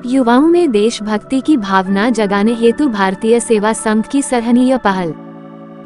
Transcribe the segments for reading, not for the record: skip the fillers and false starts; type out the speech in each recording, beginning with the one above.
युवाओं में देशभक्ति की भावना जगाने हेतु भारतीय सेवा संघ की सराहनीय पहल।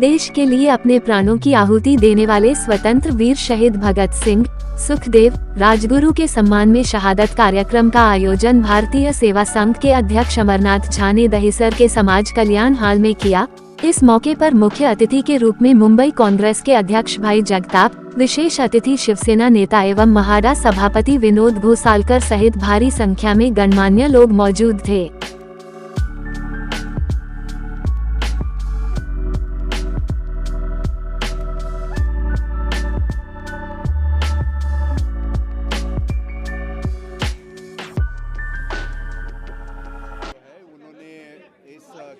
देश के लिए अपने प्राणों की आहुति देने वाले स्वतंत्र वीर शहीद भगत सिंह, सुखदेव, राजगुरु के सम्मान में शहादत कार्यक्रम का आयोजन भारतीय सेवा संघ के अध्यक्ष अमरनाथ झा ने दहिसर के समाज कल्याण हॉल में किया। इस मौके पर मुख्य अतिथि के रूप में मुंबई कांग्रेस के अध्यक्ष भाई जगताप, विशेष अतिथि शिवसेना नेता एवं महाडा सभापति विनोद घोसालकर सहित भारी संख्या में गणमान्य लोग मौजूद थे।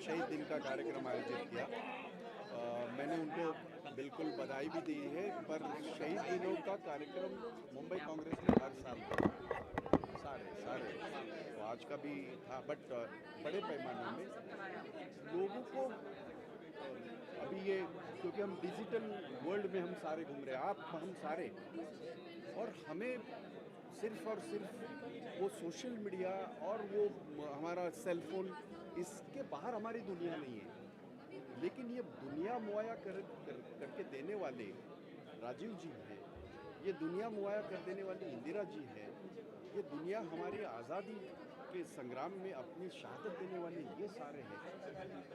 शहीद दिन का कार्यक्रम आयोजित किया। मैंने उनको बिल्कुल बधाई भी दी है, पर शहीद दिनों का कार्यक्रम मुंबई कांग्रेस में हर साल सारे तो आज का भी था, बट बड़े पैमाने में लोगों को अभी ये, क्योंकि हम डिजिटल वर्ल्ड में हम सारे घूम रहे हैं, आप हम सारे, और हमें सिर्फ और सिर्फ वो सोशल मीडिया और वो हमारा सेलफोन, इसके बाहर हमारी दुनिया नहीं है। लेकिन ये दुनिया मुहैया करके देने वाले राजीव जी हैं, ये दुनिया मुहैया कर देने वाली इंदिरा जी हैं, ये दुनिया हमारी आज़ादी के संग्राम में अपनी शहादत देने वाले ये सारे हैं।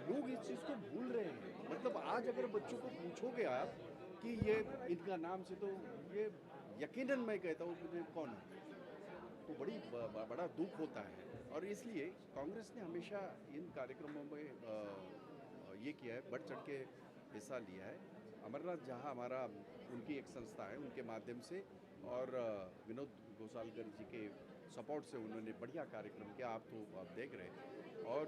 लोग इस चीज़ को भूल रहे हैं। मतलब आज अगर बच्चों को पूछोगे आप कि ये इनका नाम से, तो ये यकीनन मैं कहता हूँ कि कौन है, तो बड़ा दुख होता है। और इसलिए कांग्रेस ने हमेशा इन कार्यक्रमों में ये किया है, बढ़ चढ़ के हिस्सा लिया है। अमरनाथ झा हमारा, उनकी एक संस्था है, उनके माध्यम से और विनोद घोसालकर जी के सपोर्ट से उन्होंने बढ़िया कार्यक्रम किया। आप देख रहे हैं। और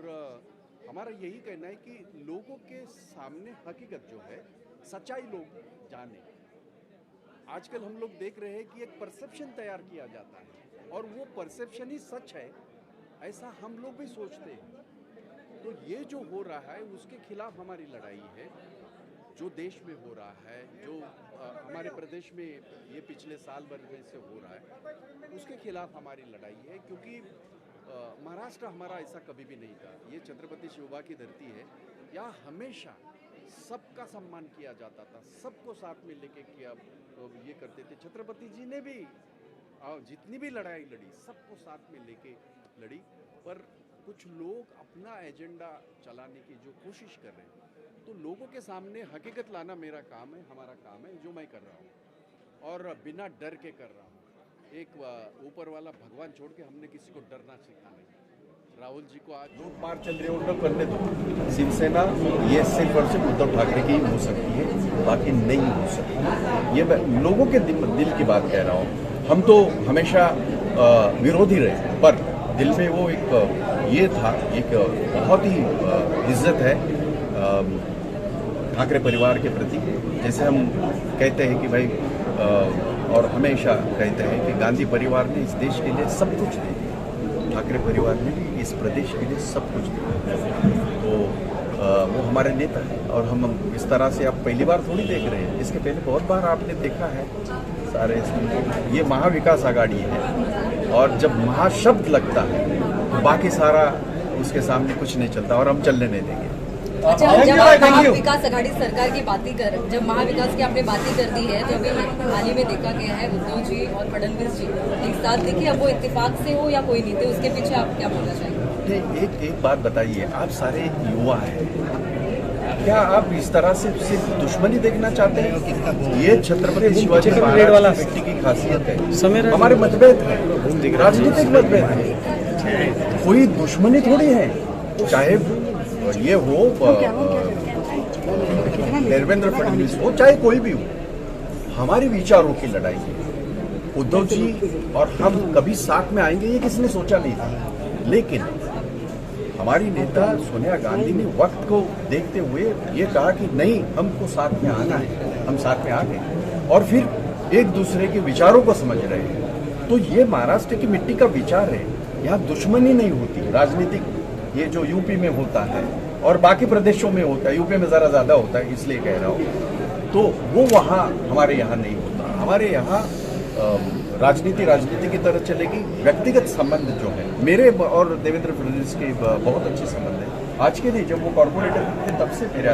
हमारा यही कहना है कि लोगों के सामने हकीकत जो है, सच्चाई लोग जाने। आजकल हम लोग देख रहे हैं कि एक परसेप्शन तैयार किया जाता है और वो परसेप्शन ही सच है, ऐसा हम लोग भी सोचते हैं। तो ये जो हो रहा है उसके खिलाफ हमारी लड़ाई है। जो देश में हो रहा है, जो हमारे प्रदेश में ये पिछले साल भर में से हो रहा है, उसके खिलाफ हमारी लड़ाई है। क्योंकि महाराष्ट्र हमारा ऐसा कभी भी नहीं था। ये छत्रपति शिवबा की धरती है। यहाँ हमेशा सबका सम्मान किया जाता था, सबको साथ में लेके किया, ये करते थे। छत्रपति जी ने भी जितनी भी लड़ाई लड़ी, सबको साथ में लेके लड़ी। पर कुछ लोग अपना एजेंडा चलाने की जो कोशिश कर रहे हैं, तो लोगों के सामने हकीकत लाना मेरा काम है, हमारा काम है, जो मैं कर रहा हूँ और बिना डर के कर रहा हूँ। एक ऊपर वाला भगवान छोड़ के हमने किसी को डरना सिखाना है। राहुल जी को आज लूट मार चल रही है, उनको करने दो। शिवसेना ये सिर्फ और सिर्फ उद्धव ठाकरे की हो सकती है, बाकी नहीं हो सकती। ये मैं लोगों के दिल की बात कह रहा हूँ। हम तो हमेशा विरोधी रहे, पर दिल में वो एक ये था, एक बहुत ही इज्जत है ठाकरे परिवार के प्रति। जैसे हम कहते हैं कि भाई, और हमेशा कहते हैं कि गांधी परिवार ने इस देश के लिए सब कुछ दिया, ठाकरे परिवार ने भी इस प्रदेश के लिए सब कुछ दिया। तो वो हमारे नेता है और हम इस तरह से आप पहली बार थोड़ी देख रहे हैं। इसके पहले बहुत बार आपने देखा है सारे। ये महाविकास आघाड़ी है और जब महाशब्द लगता है तो बाकी सारा उसके सामने कुछ नहीं चलता और हम चलने नहीं देंगे। अच्छा, जब आप महाविकास आघाड़ी सरकार की बातें जब महाविकास की आपने बातें कर दी है, तो अभी हाल ही में देखा गया है उद्धव जी और फडणवीस जी एक साथ देखिए, अब वो इत्तेफाक से हो या कोई नहीं थे, उसके पीछे आप क्या बोलना चाहेंगे? एक बात बताइए, आप सारे युवा हैं, क्या आप इस तरह से सिर्फ दुश्मनी देखना चाहते हैं? ये छत्रपति शिवाजी महाराज व्यक्ति की खासियत है। हमारे मतभेद है, राजनीतिक मतभेद है, कोई दुश्मनी थोड़ी है। चाहे ये हो देवेंद्र फडणवीस हो, चाहे कोई भी हो, हमारे विचारों की लड़ाई है। उद्धव जी और हम कभी साथ में आएंगे ये किसने सोचा नहीं था। लेकिन हमारी नेता सोनिया गांधी ने वक्त को देखते हुए ये कहा कि नहीं, हमको साथ में आना है, हम साथ में आ गए और फिर एक दूसरे के विचारों को समझ रहे हैं। तो ये महाराष्ट्र की मिट्टी का विचार है, यहाँ दुश्मनी नहीं होती। राजनीतिक ये जो यूपी में होता है और बाकी प्रदेशों में होता है, यूपी में ज़रा ज़्यादा होता है, इसलिए कह रहा हूँ, तो वो वहाँ हमारे यहाँ नहीं होता। हमारे यहाँ राजनीति राजनीति की तरह चलेगी। व्यक्तिगत संबंध जो है मेरे और देवेंद्र फडणवीस के बहुत अच्छे संबंध है। आज के नहीं, जब वो कॉर्पोरेटर थे तब से मेरा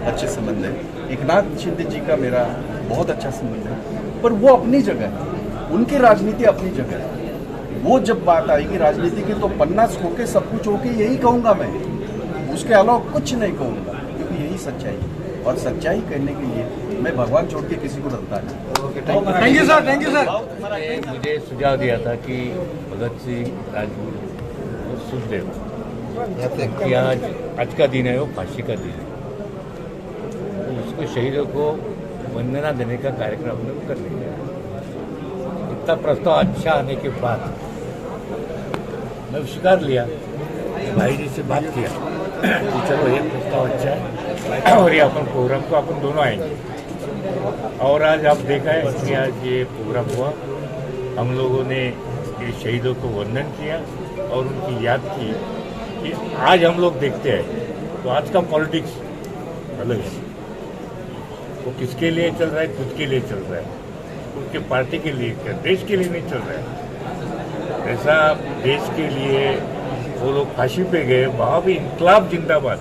अच्छे संबंध है। एकनाथ शिंदे जी का मेरा बहुत अच्छा संबंध है, पर वो अपनी जगह है, उनकी राजनीति अपनी जगह है। वो जब बात आएगी राजनीति की तो पन्ना होके सब कुछ होके यही कहूँगा मैं, उसके अलावा कुछ नहीं कहूँगा, क्योंकि यही सच्चाई है और सच्चाई कहने के लिए मैं भगवान छोड़ के किसी को डरता नहीं। Thank you sir, thank you sir. मुझे सुझाव दिया था कि भगत सिंह, राजगुरु और सुखदेव कि आज का दिन है वो फांसी का दिन है, तो उसको शहीदों को वंदना देने का कार्यक्रम हमने कर लिया। इतना प्रस्ताव अच्छा आने के बाद मैं स्वीकार लिया, भाई जी से बात किया कि चलो ये प्रस्ताव अच्छा है और ये अपन प्रोग्राम को अपन दोनों आएंगे। और आज आप देखा है कि आज ये प्रोग्राम हुआ, हम लोगों ने ये शहीदों को वंदन किया और उनकी याद की कि आज हम लोग देखते हैं तो आज का पॉलिटिक्स अलग है। वो किसके लिए चल रहा है? खुद के लिए चल रहा है, उनके पार्टी के लिए, देश के लिए नहीं चल रहा है। ऐसा देश के लिए वो लोग फांसी पे गए, वहां भी इनकलाब जिंदाबाद,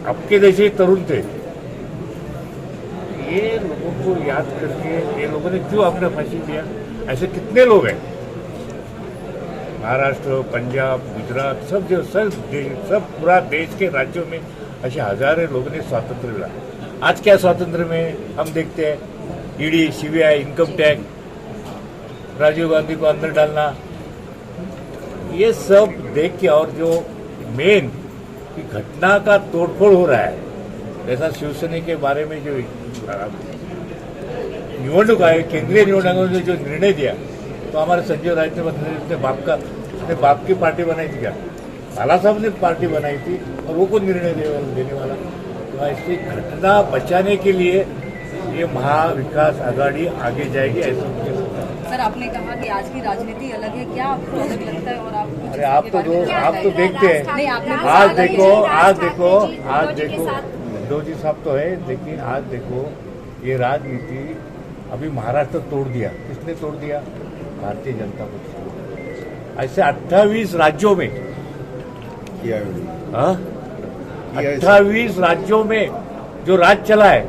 आपके जैसे तरुण थे। ये लोगों को याद करके ये लोगों ने क्यों अपना फांसी दिया? ऐसे कितने लोग हैं महाराष्ट्र, पंजाब, गुजरात, सब पूरा देश के राज्यों में ऐसे हजारों लोगों ने स्वातंत्र मिला। आज क्या स्वातंत्र में हम देखते हैं ED, CBI, income tax, Rajiv Gandhi को अंदर डालना, ये सब देख के, और जो मेन की घटना का तोड़फोड़ हो रहा है, जैसा शिवसेना के बारे में जो निवडणूक आयोग, केंद्रीय निवडणूक आयोग ने जो निर्णय दिया, तो हमारे संजय राय ने अपने बाप की पार्टी बनाई थी क्या? बाला साहब ने पार्टी बनाई थी और वो कौन निर्णय देने वाला? तो ऐसी घटना बचाने के लिए ये महाविकास आघाड़ी आगे जाएगी, ऐसा मुझे लगता है। सर, आपने कहा कि आज की राजनीति अलग है, क्या आपको अलग लगता है? और अरे आप तो देखते हैं, नहीं, आपने आज देखो दोजी साहब तो है, लेकिन आज देखो ये राजनीति अभी महाराष्ट्र तोड़ दिया। किसने तोड़ दिया? भारतीय जनता पार्टी। ऐसे 28 राज्यों में, 28 राज्यों में जो राज चला है,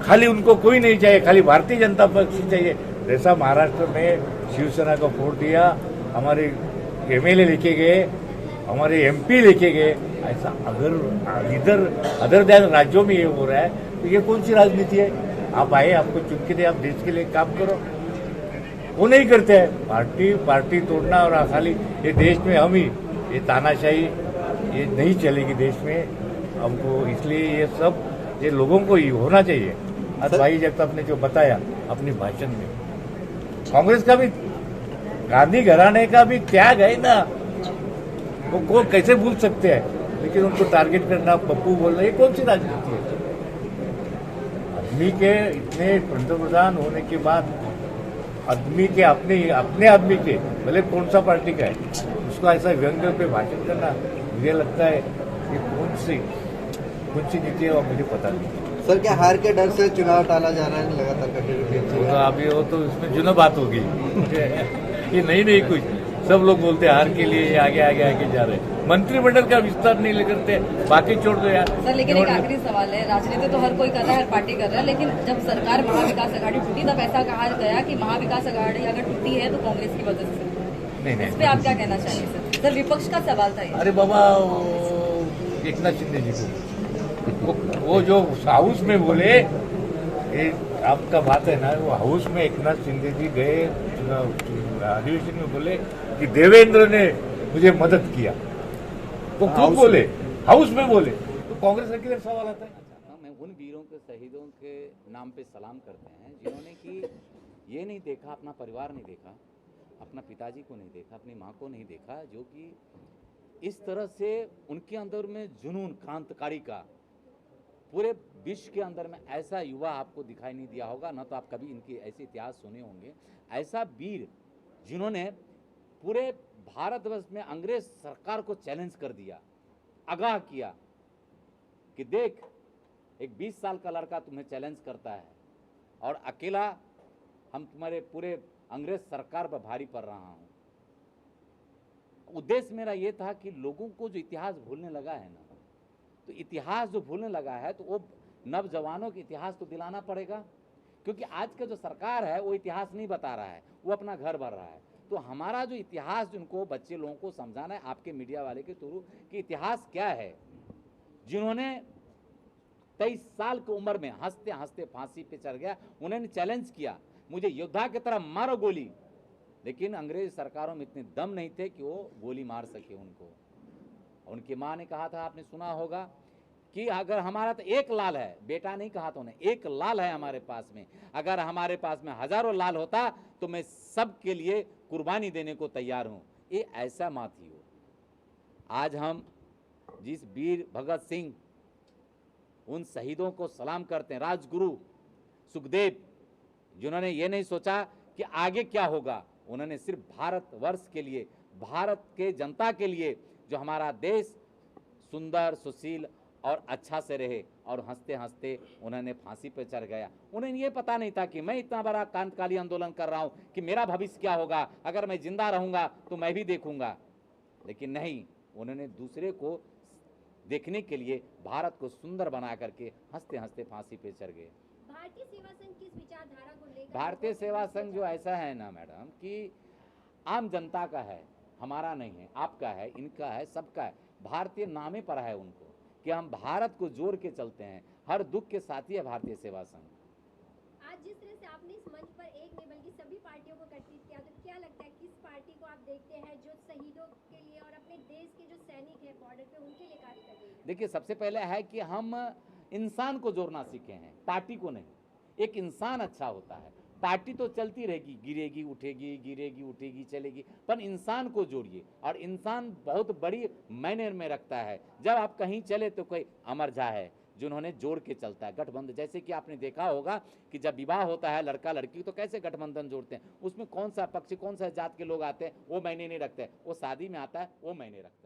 खाली उनको कोई नहीं चाहिए, खाली भारतीय जनता पार्टी चाहिए। जैसा महाराष्ट्र में शिवसेना को वोट दिया, हमारे एमएलए लेके गए, हमारे एमपी लेके गए, ऐसा अगर इधर अदर दैन राज्यों में ये हो रहा है, तो ये कौन सी राजनीति है? आप आए, आपको चुन के दे, आप देश के लिए काम करो। वो नहीं करते हैं, पार्टी तोड़ना और खाली ये देश में हम ही, ये तानाशाही ये नहीं चलेगी देश में हमको। इसलिए ये सब ये लोगों को ही होना चाहिए। आज भाई जगताप ने जो बताया अपने भाषण में, कांग्रेस का भी, गांधी घराने का भी त्याग है ना, वो कैसे भूल सकते हैं? लेकिन उनको टारगेट करना, पप्पू बोलना, ये कौन सी राजनीति है? आदमी के इतने पंतप्रधान होने के बाद आदमी के अपने आदमी के, भले कौन सा पार्टी का है, उसको ऐसा व्यंग्य पे भाषण करना, मुझे लगता है ये कौन सी नीति है और मुझे पता नहीं। सर, क्या हार के डर से चुनाव टाला जा रहा है लगातार? अभी वो तो इसमें जुना बात होगी ये नहीं कुछ, सब लोग बोलते हैं हार के लिए आगे जा रहे हैं। मंत्रिमंडल का विस्तार नहीं करते, बाकी छोड़ दो यार। सर, लेकिन एक आखिरी सवाल है, राजनीति तो हर कोई कर रहा है, हर पार्टी कर रहा है, लेकिन जब सरकार महाविकास आघाड़ी टूटी तब ऐसा कहा गया कि महाविकास आघाड़ी अगर टूटी है तो कांग्रेस की वजह से। नहीं, इस पे आप क्या कहना चाहेंगे सर? विपक्ष का सवाल था ये। अरे बाबा, एकनाथ शिंदे जी को वो जो हाउस में बोले, आपका बात है ना, वो हाउस में एकनाथ शिंदे जी गए अधिवेशन में बोले कि देवेंद्र ने मुझे मदद किया, तो खुद बोले, हाउस में बोले, तो कांग्रेस का किधर सवाल आता है? मैं उन वीरों के, शहीदों के नाम पे सलाम करते हैं जिन्होंने कि ये नहीं देखा, अपना परिवार नहीं देखा, अपना पिताजी को नहीं देखा, अपनी माँ को नहीं देखा, जो कि इस तरह से उनके अंदर में जुनून क्रांतिकारी का, पूरे विश्व के अंदर में ऐसा युवा आपको दिखाई नहीं दिया होगा, न तो आप कभी इनके ऐसे इतिहास सुने होंगे। ऐसा वीर जिन्होंने पूरे भारतवर्ष में अंग्रेज सरकार को चैलेंज कर दिया, आगाह किया कि देख, एक 20 साल का लड़का तुम्हें चैलेंज करता है और अकेला हम तुम्हारे पूरे अंग्रेज सरकार पर भारी पड़ रहा हूँ। उद्देश्य मेरा ये था कि लोगों को जो इतिहास भूलने लगा है ना, तो इतिहास जो भूलने लगा है तो वो नौजवानों के इतिहास तो दिलाना पड़ेगा, क्योंकि आज का जो सरकार है वो इतिहास नहीं बता रहा है, वो अपना घर भर रहा है। तो हमारा जो इतिहास उनको बच्चे लोगों को समझाना है आपके मीडिया वाले के थ्रू कि इतिहास क्या है। जिन्होंने 23 साल की उम्र में हंसते हंसते फांसी पे चढ़ गया, उन्होंने चैलेंज किया मुझे योद्धा की तरह मारो गोली, लेकिन अंग्रेज सरकारों में इतने दम नहीं थे कि वो गोली मार सके उनको। उनकी माँ ने कहा था, आपने सुना होगा कि अगर हमारा तो एक लाल है, बेटा नहीं कहा था उन्हें, एक लाल है हमारे पास में, अगर हमारे पास में हजारों लाल होता तो मैं सबके लिए कुर्बानी देने को तैयार हूं। ये ऐसा माँ थी वो। आज हम जिस वीर भगत सिंह उन शहीदों को सलाम करते हैं, राजगुरु सुखदेव, जिन्होंने ये नहीं सोचा कि आगे क्या होगा, उन्होंने सिर्फ भारतवर्ष के लिए, भारत के जनता के लिए, जो हमारा देश सुंदर सुशील और अच्छा से रहे, और हंसते हंसते उन्होंने फांसी पर चढ़ गया। उन्हें ये पता नहीं था कि मैं इतना बड़ा क्रांतिकारी आंदोलन कर रहा हूँ कि मेरा भविष्य क्या होगा, अगर मैं जिंदा रहूँगा तो मैं भी देखूँगा। लेकिन नहीं, उन्होंने दूसरे को देखने के लिए भारत को सुंदर बना करके हंसते हंसते फांसी पे चढ़ गए। भारतीय सेवा संघ किस विचारधारा को लेकर? भारतीय सेवा संघ जो ऐसा है ना मैडम कि आम जनता का है, हमारा नहीं है, आपका है, इनका है, सबका है। भारतीय नामे पर है उनको कि हम भारत को जोड़ के चलते हैं, हर दुख के साथी है भारतीय सेवा संघ। आज जिस तरह से आपने इस मंच पर एक नहीं बल्कि सभी पार्टियों को एकत्रित किया, तो क्या लगता है किस पार्टी को आप देखते हैं जो शहीदों के लिए और अपने देश के जो सैनिक हैं बॉर्डर पे उनके लिए कार्य कर रही है? देखिए, सबसे पहले है कि हम इंसान को जोड़ना सीखे हैं, पार्टी को नहीं। एक इंसान अच्छा होता है, पार्टी तो चलती रहेगी, गिरेगी उठेगी, गिरेगी उठेगी चलेगी, पर इंसान को जोड़िए। और इंसान बहुत बड़ी मायने में रखता है। जब आप कहीं चले तो कोई अमर झा है जिन्होंने जोड़ के चलता है गठबंधन। जैसे कि आपने देखा होगा कि जब विवाह होता है लड़का लड़की तो कैसे गठबंधन जोड़ते हैं, उसमें कौन सा पक्ष कौन सा जात के लोग आते हैं वो मायने नहीं रखते, वो शादी में आता है वो मायने रखता है।